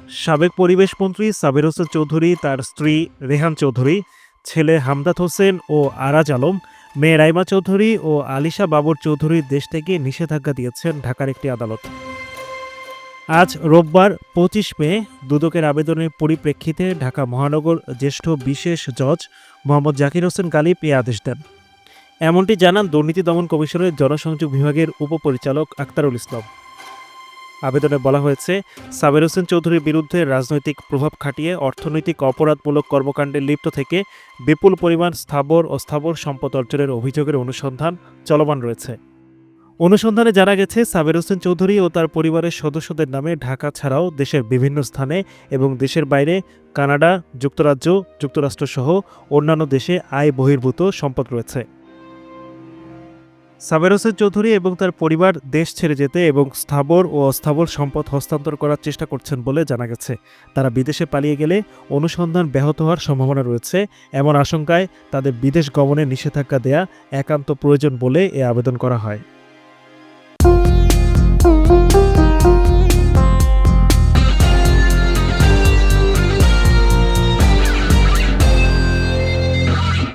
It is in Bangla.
সাবেক পরিবেশমন্ত্রী সাবের হোসেন চৌধুরী, তার স্ত্রী রেহান চৌধুরী, ছেলে হামদাত হোসেন ও আরাজ আলম, মেয়ে রাইমা চৌধুরী ও আলিশা বাবর চৌধুরীর দেশ থেকে নিষেধাজ্ঞা দিয়েছেন ঢাকার একটি আদালত। আজ রোববার ২৫ মে দুদকের আবেদনের পরিপ্রেক্ষিতে ঢাকা মহানগর জ্যেষ্ঠ বিশেষ জজ মোহাম্মদ জাকির হোসেন গালিব এ আদেশ দেন। এমনটি জানান দুর্নীতি দমন কমিশনের জনসংযোগ বিভাগের উপপরিচালক আক্তারুল ইসলাম। আবেদনে বলা হয়েছে, সাবের হোসেন চৌধুরীর বিরুদ্ধে রাজনৈতিক প্রভাব খাটিয়ে অর্থনৈতিক অপরাধমূলক কর্মকাণ্ডে লিপ্ত থেকে বিপুল পরিমাণ স্থাবর ও অস্থাবর সম্পদ অর্জনের অভিযোগের অনুসন্ধান চলমান রয়েছে। অনুসন্ধানে জানা গেছে, সাবের হোসেন চৌধুরী ও তার পরিবারের সদস্যদের নামে ঢাকা ছাড়াও দেশের বিভিন্ন স্থানে এবং দেশের বাইরে কানাডা, যুক্তরাজ্য, যুক্তরাষ্ট্রসহ অন্যান্য দেশে আয় বহির্ভূত সম্পদ রয়েছে। সাবের হোসেন চৌধুরী এবং তার পরিবার দেশ ছেড়ে যেতে এবং স্থাবর ও অস্থাবর সম্পদ হস্তান্তর করার চেষ্টা করছেন বলে জানা গেছে। তারা বিদেশে পালিয়ে গেলে অনুসন্ধান ব্যাহত হওয়ার সম্ভাবনা রয়েছে। এমন আশঙ্কায় তাদের বিদেশ গমনে নিষেধাজ্ঞা দেয়া একান্ত প্রয়োজন বলে এ আবেদন করা হয়।